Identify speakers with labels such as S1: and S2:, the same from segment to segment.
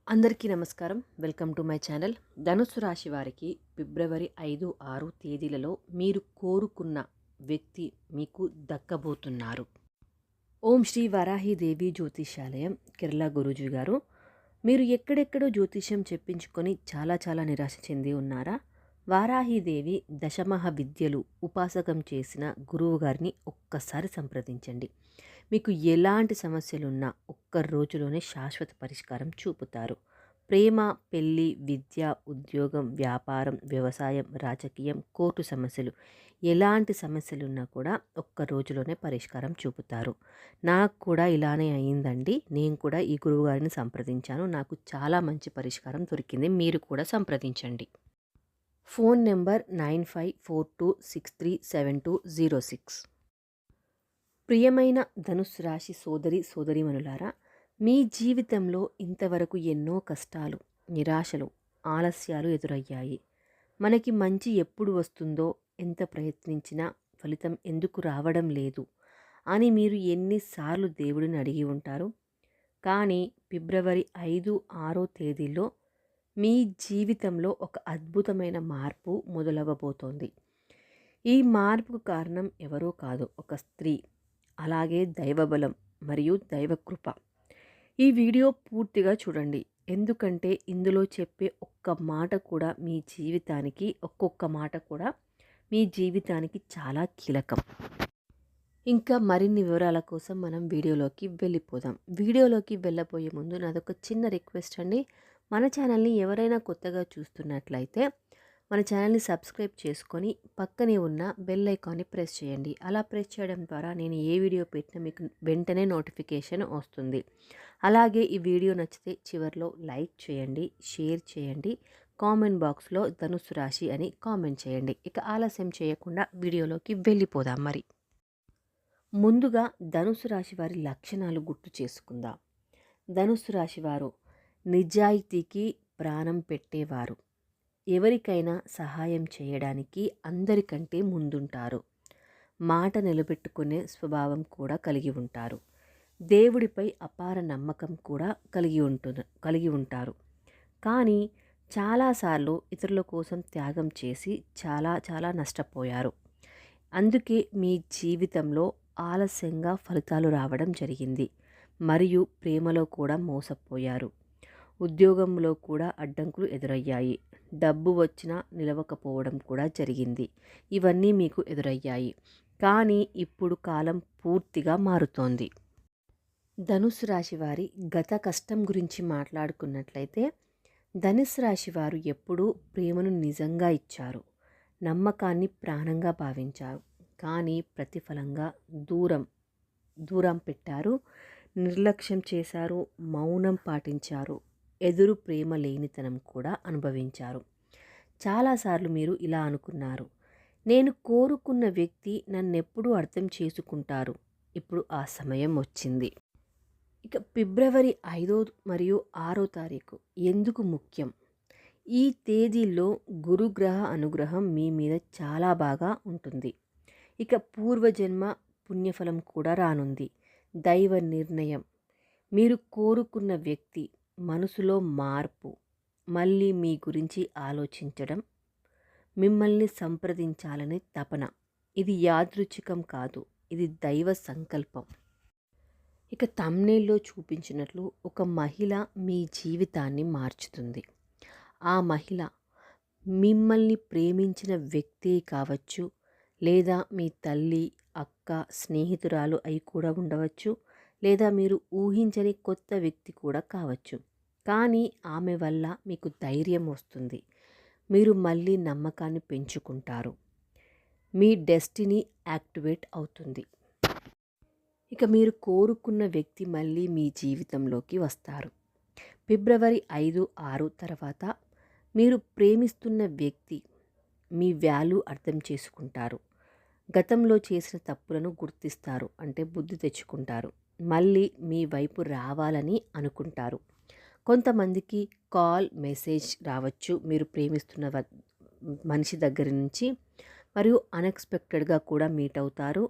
S1: అందరికీ నమస్కారం. Welcome to my channel. ధనుస్సు రాశి వారికి ఫిబ్రవరి 5, 6 తేదీలలో మీరు కోరుకున్న వ్యక్తి మీకు దక్కబోతున్నారు. ఓం శ్రీ వరాహిదేవి జ్యోతిషాలయం కేరళ గురూజీ గారు. మీరు ఎక్కడెక్కడో జ్యోతిష్యం చెప్పించుకొని చాలా నిరాశ చెంది ఉన్నారా? వారాహిదేవి దశమహ విద్యలు ఉపాసకం చేసిన గురువు గారిని ఒక్కసారి సంప్రదించండి. మీకు ఎలాంటి సమస్యలున్నా ఒక్క రోజులోనే శాశ్వత పరిష్కారం చూపుతారు. ప్రేమ, పెళ్లి, విద్య, ఉద్యోగం, వ్యాపారం, వ్యవసాయం, రాజకీయం, కోర్టు సమస్యలు ఎలాంటి సమస్యలున్నా కూడా ఒక్క రోజులోనే పరిష్కారం చూపుతారు. నాకు కూడా ఇలానే అయిందండి. నేను కూడా ఈ గురువుగారిని సంప్రదించాను. నాకు చాలా మంచి పరిష్కారం దొరికింది. మీరు కూడా సంప్రదించండి. Phone number 9542637206. ప్రియమైన ధనుస్సు రాశి సోదరీమణులారా, మీ జీవితంలో ఇంతవరకు ఎన్నో కష్టాలు, నిరాశలు, ఆలస్యాలు ఎదురయ్యాయి. మనకి మంచి ఎప్పుడు వస్తుందో, ఎంత ప్రయత్నించినా ఫలితం ఎందుకు రావడం లేదు అని మీరు ఎన్నిసార్లు దేవుడిని అడిగి ఉంటారు. కానీ ఫిబ్రవరి 5, 6 తేదీల్లో మీ జీవితంలో ఒక అద్భుతమైన మార్పు మొదలవ్వబోతోంది. ఈ మార్పుకు కారణం ఎవరో కాదు, ఒక స్త్రీ. అలాగే దైవబలం మరియు దైవకృప. ఈ వీడియో పూర్తిగా చూడండి. ఎందుకంటే ఇందులో చెప్పే ఒక్కొక్క మాట కూడా మీ జీవితానికి చాలా కీలకం. ఇంకా మరిన్ని వివరాల కోసం మనం వీడియోలోకి వెళ్ళిపోదాం. వీడియోలోకి వెళ్ళబోయే ముందు నాదొక చిన్న రిక్వెస్ట్ అండి. మన ఛానల్ని ఎవరైనా కొత్తగా చూస్తున్నట్లయితే మన ఛానల్ని సబ్స్క్రైబ్ చేసుకొని పక్కనే ఉన్న బెల్ ఐకాన్ని ప్రెస్ చేయండి. అలా ప్రెస్ చేయడం ద్వారా నేను ఏ వీడియో పెట్టినా మీకు వెంటనే నోటిఫికేషన్ వస్తుంది. అలాగే ఈ వీడియో నచ్చితే చివరిలో లైక్ చేయండి, షేర్ చేయండి, కామెంట్ బాక్స్లో ధనుస్సు రాశి అని కామెంట్ చేయండి. ఇక ఆలస్యం చేయకుండా వీడియోలోకి వెళ్ళిపోదాం. మరి ముందుగా ధనుస్సు రాశి వారి లక్షణాలు గుర్తు చేసుకుందాం. ధనుస్సు రాశి వారు నిజాయితీకి ప్రాణం పెట్టేవారు. ఎవరికైనా సహాయం చేయడానికి అందరికంటే ముందుంటారు. మాట నిలబెట్టుకునే స్వభావం కూడా కలిగి ఉంటారు. దేవుడిపై అపార నమ్మకం కూడా కలిగి ఉంటారు. కానీ చాలాసార్లు ఇతరుల కోసం త్యాగం చేసి చాలా నష్టపోయారు. అందుకే మీ జీవితంలో ఆలస్యంగా ఫలితాలు రావడం జరిగింది. మరియు ప్రేమలో కూడా మోసపోయారు. ఉద్యోగంలో కూడా అడ్డంకులు ఎదురయ్యాయి. డబ్బు వచ్చినా నిలవకపోవడం కూడా జరిగింది. ఇవన్నీ మీకు ఎదురయ్యాయి. కానీ ఇప్పుడు కాలం పూర్తిగా మారుతోంది. ధనుస్సు రాశి వారి గత కష్టం గురించి మాట్లాడుకున్నట్లయితే, ధనుస్సు రాశి వారు ఎప్పుడూ ప్రేమను నిజంగా ఇచ్చారు. నమ్మకాన్ని ప్రాణంగా భావించారు. కానీ ప్రతిఫలంగా దూరం పెట్టారు, నిర్లక్ష్యం చేశారు, మౌనం పాటించారు, ఎదురు ప్రేమ లేనితనం కూడా అనుభవించారు. చాలాసార్లు మీరు ఇలా అనుకున్నారు, నేను కోరుకున్న వ్యక్తి నన్నెప్పుడు అర్థం చేసుకుంటారు. ఇప్పుడు ఆ సమయం వచ్చింది. ఇక ఫిబ్రవరి 5 మరియు 6 తారీఖు ఎందుకు ముఖ్యం? ఈ తేదీల్లో గురుగ్రహ అనుగ్రహం మీ మీద చాలా బాగా ఉంటుంది. ఇక పూర్వజన్మ పుణ్యఫలం కూడా రానుంది. దైవ నిర్ణయం, మీరు కోరుకున్న వ్యక్తి మనసులో మార్పు, మళ్ళీ మీ గురించి ఆలోచించడం, మిమ్మల్ని సంప్రదించాలనే తపన. ఇది యాదృచ్ఛికం కాదు, ఇది దైవ సంకల్పం. ఇక థంబ్నెయిల్లో చూపించినట్లు ఒక మహిళ మీ జీవితాన్ని మార్చుతుంది. ఆ మహిళ మిమ్మల్ని ప్రేమించిన వ్యక్తే కావచ్చు, లేదా మీ తల్లి, అక్క, స్నేహితురాలు అయి కూడా ఉండవచ్చు, లేదా మీరు ఊహించని కొత్త వ్యక్తి కూడా కావచ్చు. కానీ ఆమె వల్ల మీకు ధైర్యం వస్తుంది. మీరు మళ్ళీ నమ్మకాన్ని పెంచుకుంటారు. మీ డెస్టినీ యాక్టివేట్ అవుతుంది. ఇక మీరు కోరుకున్న వ్యక్తి మళ్ళీ మీ జీవితంలోకి వస్తారు. ఫిబ్రవరి 5, 6 తర్వాత మీరు ప్రేమిస్తున్న వ్యక్తి మీ వాల్యూ అర్థం చేసుకుంటారు. గతంలో చేసిన తప్పులను గుర్తిస్తారు, అంటే బుద్ధి తెచ్చుకుంటారు. మళ్ళీ మీ వైపు రావాలని అనుకుంటారు. కొంతమందికి కాల్, మెసేజ్ రావచ్చు మీరు ప్రేమిస్తున్న మనిషి దగ్గర నుంచి. మరియు అన్ఎక్స్పెక్టెడ్గా కూడా మీట్ అవుతారు.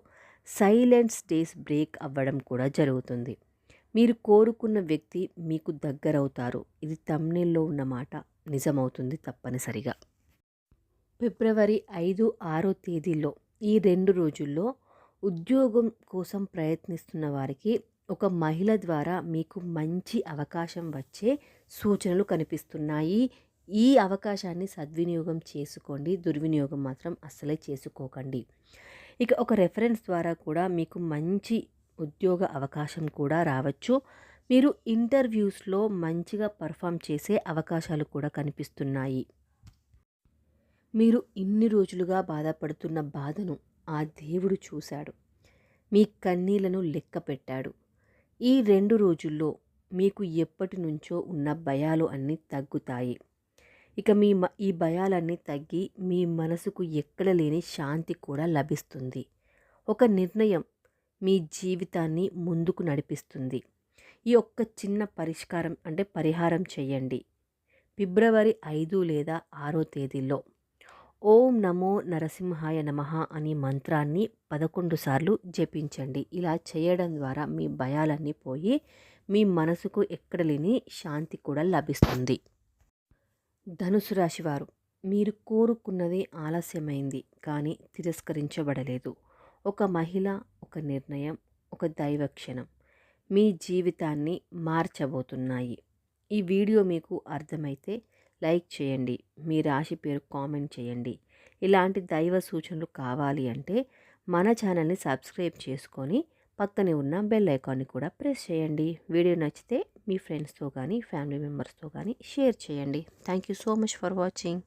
S1: సైలెన్స్ డేస్ బ్రేక్ అవ్వడం కూడా జరుగుతుంది. మీరు కోరుకున్న వ్యక్తి మీకు దగ్గరవుతారు. ఇది థంబ్‌నెయిల్‌లో ఉన్న మాట నిజమవుతుంది తప్పనిసరిగా. ఫిబ్రవరి 5, 6 తేదీల్లో ఈ 2 రోజుల్లో ఉద్యోగం కోసం ప్రయత్నిస్తున్న వారికి ఒక మహిళ ద్వారా మీకు మంచి అవకాశం వచ్చే సూచనలు కనిపిస్తున్నాయి. ఈ అవకాశాన్ని సద్వినియోగం చేసుకోండి. దుర్వినియోగం మాత్రం అస్సలే చేసుకోకండి. ఇక ఒక రెఫరెన్స్ ద్వారా కూడా మీకు మంచి ఉద్యోగ అవకాశం కూడా రావచ్చు. మీరు ఇంటర్వ్యూస్‌లో మంచిగా పర్ఫార్మ్ చేసే అవకాశాలు కూడా కనిపిస్తున్నాయి. మీరు ఇన్ని రోజులుగా బాధపడుతున్న బాధను ఆ దేవుడు చూశాడు. మీ కన్నీళ్లను లెక్కపెట్టాడు. ఈ 2 రోజుల్లో మీకు ఎప్పటినుంచో ఉన్న భయాలు అన్నీ తగ్గుతాయి. ఇక ఈ భయాలన్నీ తగ్గి మీ మనసుకు ఎక్కడలేని శాంతి కూడా లభిస్తుంది. ఒక నిర్ణయం మీ జీవితాన్ని ముందుకు నడిపిస్తుంది. ఈ ఒక్క చిన్న పరిహారం చేయండి. ఫిబ్రవరి 5 లేదా 6 తేదీల్లో ఓం నమో నరసింహాయ నమః అనే మంత్రాన్ని 11 సార్లు జపించండి. ఇలా చేయడం ద్వారా మీ భయాలన్నీ పోయి మీ మనసుకు ఎక్కడలేని శాంతి కూడా లభిస్తుంది. ధనుసు రాశి వారు, మీరు కోరుకున్నది ఆలస్యమైంది కానీ తిరస్కరించబడలేదు. ఒక మహిళ, ఒక నిర్ణయం, ఒక దైవక్షణం మీ జీవితాన్ని మార్చబోతున్నాయి. ఈ వీడియో మీకు అర్థమైతే లైక్ చేయండి. మీ రాశి పేరు కామెంట్ చేయండి. ఇలాంటి దైవ సూచనలు కావాలి అంటే మన ఛానల్ని సబ్స్క్రైబ్ చేసుకొని పక్కనే ఉన్న బెల్ ఐకాన్ని కూడా ప్రెస్ చేయండి. వీడియో నచ్చితే మీ ఫ్రెండ్స్తో కానీ ఫ్యామిలీ మెంబర్స్తో కానీ షేర్ చేయండి. Thank you so much for watching.